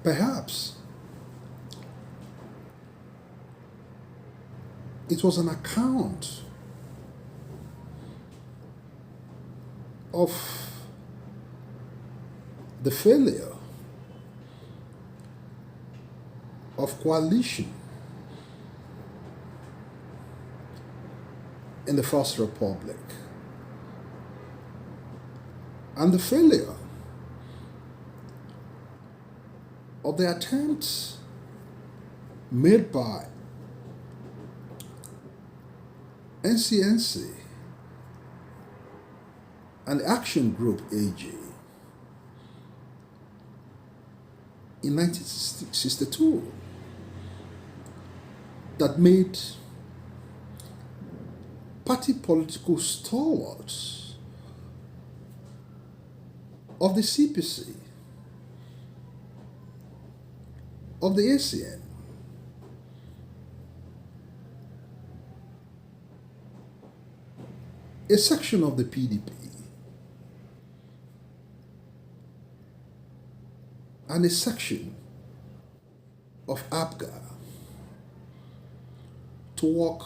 Perhaps it was an account of the failure of coalition in the First Republic and the failure of the attempts made by NCNC and Action Group AG in 1962 that made party political stalwarts of the CPC, of the ACN, a section of the PDP, and a section of APGA to walk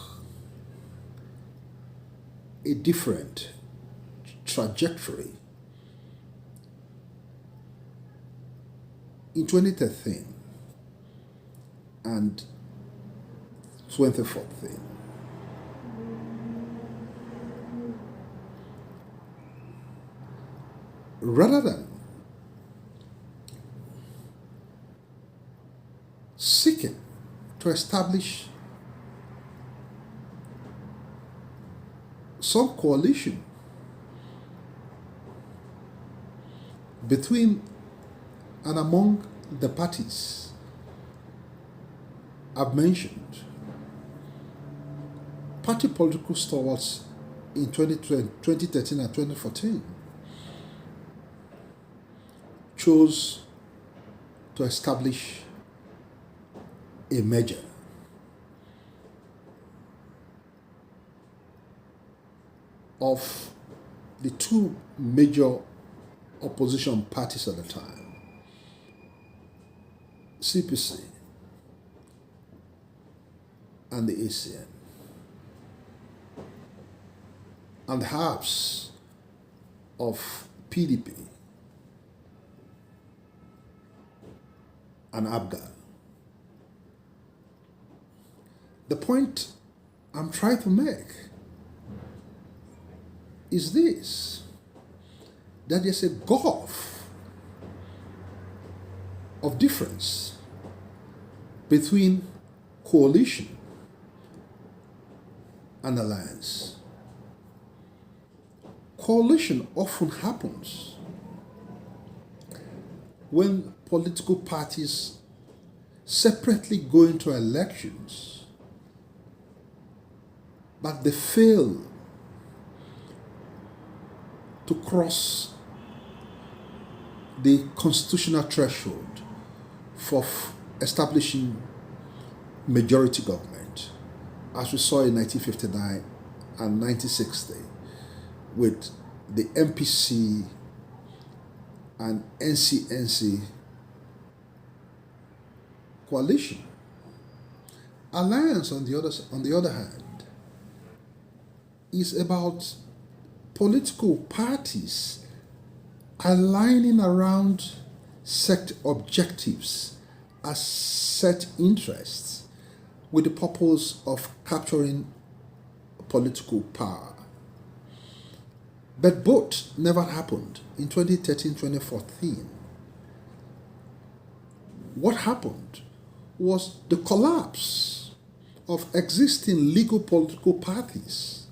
a different trajectory in 2013 and 2014. Rather than seeking to establish some coalition between and among the parties I've mentioned, party political stalwarts in 2013 and 2014 chose to establish a merger of the two major opposition parties at the time, CPC and the ACN, and the halves of PDP and APGA. The point I'm trying to make is this, that there's a gulf of difference between coalition and alliance. Coalition often happens when political parties separately go into elections, but they fail to cross the constitutional threshold for establishing majority government, as we saw in 1959 and 1960 with the MPC and NCNC coalition. Alliance, on the other hand, is about political parties aligning around set objectives as set interests with the purpose of capturing political power. But both never happened in 2013-2014. What happened was the collapse of existing legal political parties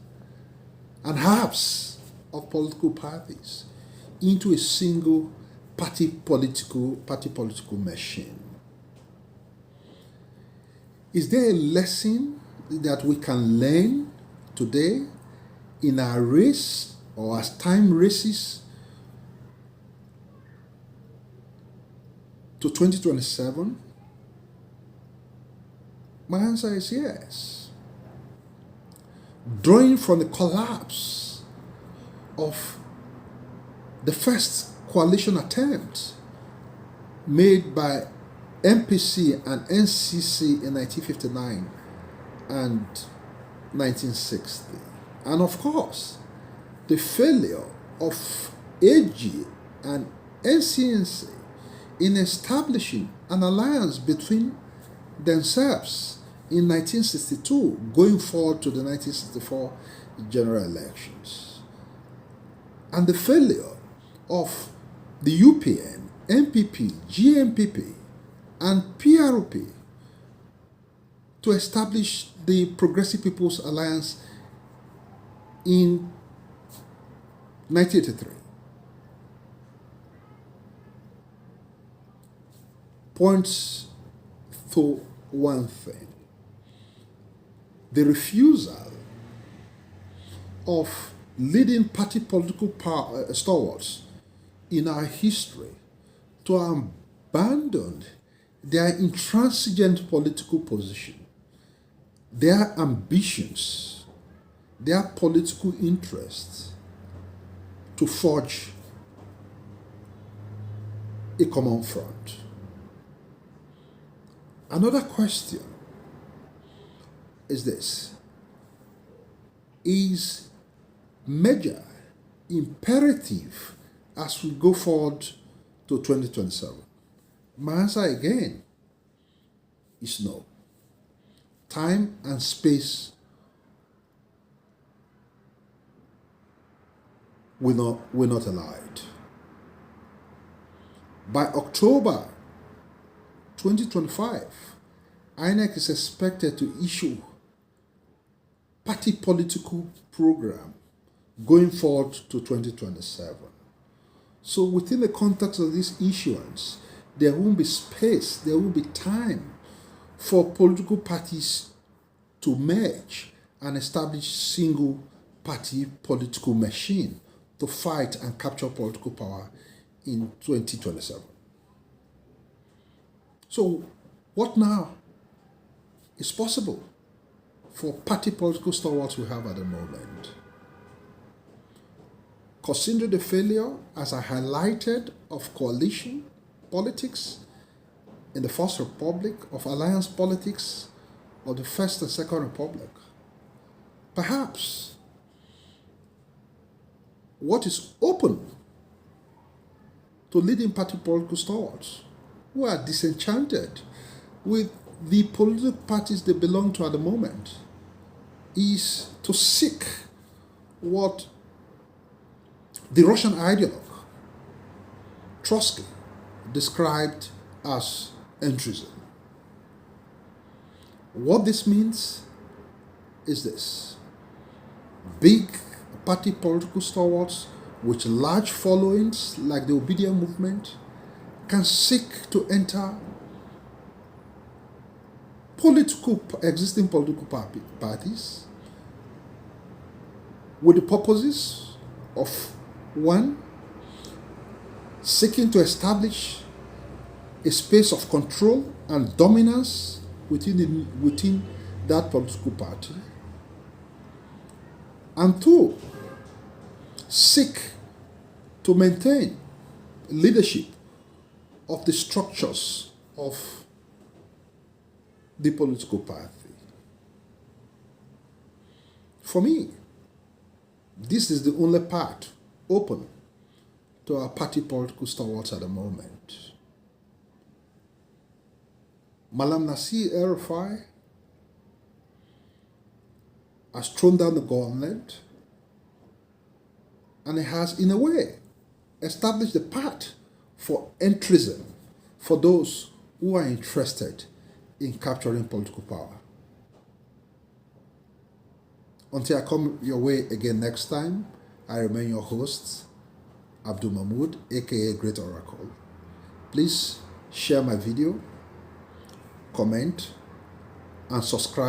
and halves of political parties into a single party political machine. Is there a lesson that we can learn today in our race, or as time races to 2027? My answer is yes. Drawing from the collapse of the first coalition attempt made by MPC and NCC in 1959 and 1960. And of course, the failure of AG and NCNC in establishing an alliance between themselves in 1962, going forward to the 1964 general elections. And the failure of the UPN, MPP, GMPP, and PRP to establish the Progressive People's Alliance in 1983. Points to one thing: the refusal of leading party political power, stalwarts in our history to abandon their intransigent political position, their ambitions, their political interests, to forge a common front. Another question is this: is major imperative as we go forward to 2027? My answer again is no. Time and space will not allow it. By October 2025, INEC is expected to issue party political program going forward to 2027. So within the context of this issuance, there won't be space, there won't be time for political parties to merge and establish single party political machine to fight and capture political power in 2027. So what now is possible for party political stalwarts we have at the moment? Consider the failure, as I highlighted, of coalition politics in the First Republic, of alliance politics of the First and Second Republic. Perhaps what is open to leading party political stalwarts who are disenchanted with the political parties they belong to at the moment is to seek what the Russian ideologue Trotsky described as entryism. What this means is this: big party political stalwarts with large followings like the Obedient movement can seek to enter existing political parties with the purposes of, one, seeking to establish a space of control and dominance within that political party, and two, seek to maintain leadership of the structures of the political party. For me, this is the only path open to our party political stalwarts at the moment. Malam Nasir El-Rufai has thrown down the gauntlet, and it has, in a way, established the path for entryism for those who are interested in capturing political power. Until I come your way again next time, I remain your host, Abdul Mahmood, aka Great Oracle. Please share my video, comment, and subscribe